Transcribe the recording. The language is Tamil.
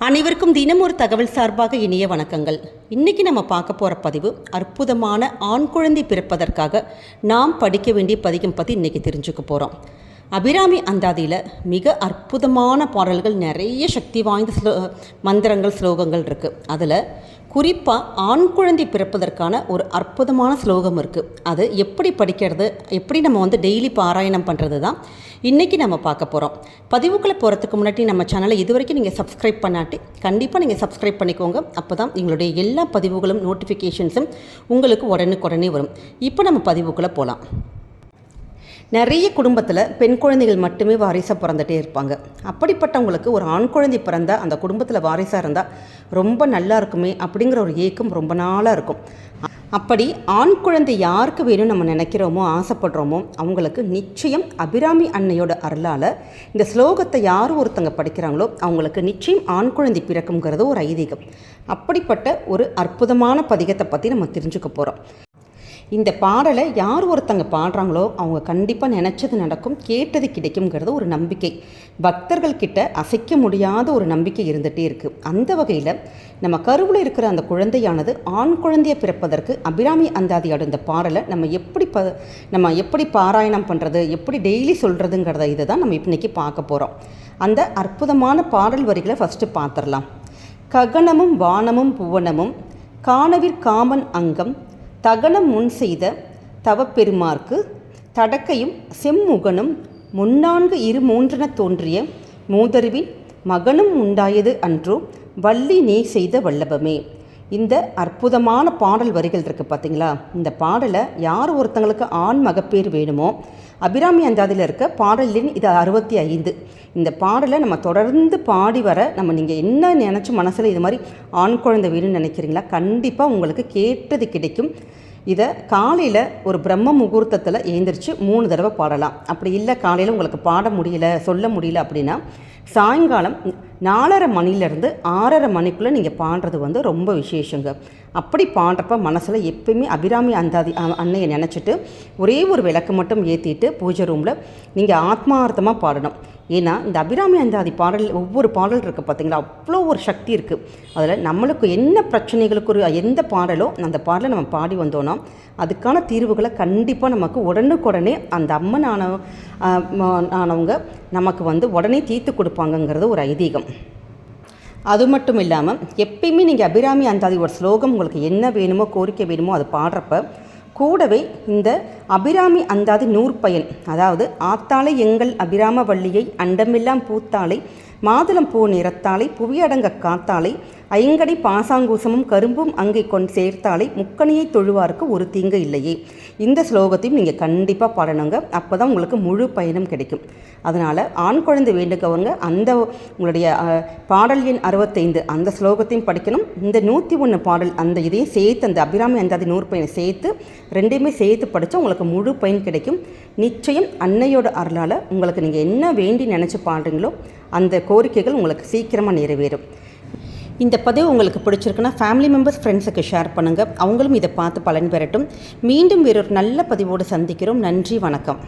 அனைவருக்கும் தினம் ஒரு தகவல் சார்பாக இனிய வணக்கங்கள். இன்றைக்கி நம்ம பார்க்க போகிற பதிவு அற்புதமான ஆண் குழந்தை பிறப்பதற்காக நாம் படிக்க வேண்டிய பதிகம் பற்றி இன்றைக்கி தெரிஞ்சுக்க போகிறோம். அபிராமி அந்தாதியில் மிக அற்புதமான பாடல்கள், நிறைய சக்தி வாய்ந்த மந்திரங்கள், ஸ்லோகங்கள் இருக்குது. அதில் குறிப்பாக ஆண் குழந்தை பிறப்பதற்கான ஒரு அற்புதமான ஸ்லோகம் இருக்குது. அது எப்படி படிக்கிறது, எப்படி நம்ம டெய்லி பாராயணம் பண்ணுறது தான் இன்றைக்கி நம்ம பார்க்க போகிறோம். பதிவுக்குள்ளே போகிறதுக்கு முன்னாடி நம்ம சேனலை இது வரைக்கும் நீங்கள் சப்ஸ்கிரைப் பண்ணாட்டி கண்டிப்பாக நீங்கள் சப்ஸ்கிரைப் பண்ணிக்கோங்க. அப்போ தான் எங்களுடைய எல்லா பதிவுகளும் நோட்டிஃபிகேஷன்ஸும் உங்களுக்கு உடனுக்குடனே வரும். இப்போ நம்ம பதிவுக்குள்ளே போகலாம். நிறைய குடும்பத்தில் பெண் குழந்தைகள் மட்டுமே வாரிசாக பிறந்துகிட்டே இருப்பாங்க. அப்படிப்பட்டவங்களுக்கு ஒரு ஆண் குழந்தை பிறந்தால் அந்த குடும்பத்தில் வாரிசாக இருந்தால் ரொம்ப நல்லா இருக்குமே அப்படிங்கிற ஒரு ஏக்கம் ரொம்ப நாளாக இருக்கும். அப்படி ஆண் குழந்தை யாருக்கு வேணும் நம்ம நினைக்கிறோமோ, ஆசைப்படுறோமோ அவங்களுக்கு நிச்சயம் அபிராமி அன்னையோட அருளால் இந்த ஸ்லோகத்தை யார் ஒருத்தங்க படிக்கிறாங்களோ அவங்களுக்கு நிச்சயம் ஆண் குழந்தை பிறக்குங்கிறது ஒரு ஐதீகம். அப்படிப்பட்ட ஒரு அற்புதமான பதிகத்தை பற்றி நம்ம தெரிஞ்சுக்க போகிறோம். இந்த பாடலை யார் ஒருத்தங்க பாடுறாங்களோ அவங்க கண்டிப்பாக நினச்சது நடக்கும், கேட்டது கிடைக்குங்கிறது ஒரு நம்பிக்கை பக்தர்கள்கிட்ட அசைக்க முடியாத ஒரு நம்பிக்கை இருந்துகிட்டே இருக்குது. அந்த வகையில் நம்ம கருவில் இருக்கிற அந்த குழந்தையானது ஆண் குழந்தையை பிறப்பதற்கு அபிராமி அந்தாதியோட இந்த பாடலை நம்ம எப்படி பாராயணம் பண்ணுறது, எப்படி டெய்லி சொல்கிறதுங்கிறத இதை தான் நம்ம இன்றைக்கி பார்க்க போகிறோம். அந்த அற்புதமான பாடல் வரிகளை ஃபஸ்ட்டு பார்த்துடலாம். ககனமும் வானமும் புவனமும் காணவிற் காமன் அங்கம் தகனம் முன் செய்த தவப்பெருமார்க்கு தடக்கையும் செம்முகனும் முன்னான்கு மூன்றென தோன்றிய மூதறிவின் மகனும் உண்டாயது அன்றோ வள்ளி நீ செய்த வல்லபமே. இந்த அற்புதமான பாடல் வரிகள் இருக்குது பார்த்தீங்களா? இந்த பாடலை யார் ஒருத்தங்களுக்கு ஆண் மகப்பேர் வேணுமோ, அபிராமி அந்தாதியில் இருக்க பாடலின் இது 65. இந்த பாடலை நம்ம தொடர்ந்து பாடி வர நீங்கள் என்ன நினச்சி மனசில் இது மாதிரி ஆண் குழந்தை வேணும்னு நினைக்கிறீங்களா, கண்டிப்பாக உங்களுக்கு கேட்டது கிடைக்கும். இதை காலையில் ஒரு பிரம்ம முகூர்த்தத்தில் எழுந்திரிச்சு 3 தடவை பாடலாம். அப்படி இல்லை காலையில் உங்களுக்கு பாட முடியல, சொல்ல முடியல அப்படின்னா சாயங்காலம் 4:30 மணிலேருந்து 6:30 மணிக்குள்ளே நீங்கள் பாடுறது ரொம்ப விசேஷங்க. அப்படி பாடுறப்ப மனசில் எப்பயுமே அபிராமி அந்தாதி அன்னையை நினச்சிட்டு ஒரே ஒரு விளக்கு மட்டும் ஏற்றிட்டு பூஜை ரூமில் நீங்கள் ஆத்மார்த்தமாக பாடணும். ஏன்னா இந்த அபிராமி அந்தாதி பாடல், ஒவ்வொரு பாடல் இருக்குது பார்த்தீங்களா, அவ்வளோ ஒரு சக்தி இருக்குது. அதில் நம்மளுக்கு என்ன பிரச்சனைகளுக்கு ஒரு எந்த பாடலோ அந்த பாடலை நம்ம பாடி வந்தோன்னா அதுக்கான தீர்வுகளை கண்டிப்பாக நமக்கு உடனுக்குடனே அந்த அம்மன் ஆனவங்க நமக்கு உடனே தீர்த்து கொடுப்பாங்கங்கிறது ஒரு ஐதீகம். அது மட்டும் இல்லாமல் எப்பயுமே நீங்கள் அபிராமி அந்தாதி ஒரு ஸ்லோகம் உங்களுக்கு என்ன வேணுமோ, கோரிக்கை வேணுமோ அது பாடுறப்ப கூடவே இந்த அபிராமி அந்தாதி நூற்பயன், அதாவது ஆத்தாளை எங்கள் அபிராம வள்ளியை அண்டமெல்லாம் பூத்தாளை மாதுளம் பூ நிறத்தாளை புவியடங்க காத்தாளை ஐங்கடை பாசாங்கூசமும் கரும்பும் அங்கே கொண்டு சேர்த்தாளை முக்கணியை தொழுவாருக்கு ஒரு தீங்கு இல்லையே. இந்த ஸ்லோகத்தையும் நீங்கள் கண்டிப்பாக பாடணுங்க. அப்போ தான் உங்களுக்கு முழு பயனும் கிடைக்கும். அதனால் ஆண் குழந்தை வேண்டுக்கவங்க அந்த உங்களுடைய பாடல் எண் 65 அந்த ஸ்லோகத்தையும் படிக்கணும். இந்த 101 பாடல் அந்த இதையும் சேர்த்து, அந்த அபிராமி அந்தாதி நூற்பயனை சேர்த்து ரெண்டையுமே சேர்த்து படித்தா உங்களுக்கு முழு பயன் கிடைக்கும். நிச்சயம் அன்னையோட அருளால் உங்களுக்கு நீங்கள் என்ன வேண்டி நினச்சி பாடுறீங்களோ அந்த கோரிக்கைகள் உங்களுக்கு சீக்கிரமாக நிறைவேறும். இந்த பதிவு உங்களுக்கு பிடிச்சிருக்குன்னா ஃபேமிலி மெம்பர்ஸ், ஃப்ரெண்ட்ஸுக்கு ஷேர் பண்ணுங்கள். அவங்களும் இதை பார்த்து பலன் பெறட்டும். மீண்டும் வேறொரு நல்ல பதிவோடு சந்திக்கிறோம். நன்றி, வணக்கம்.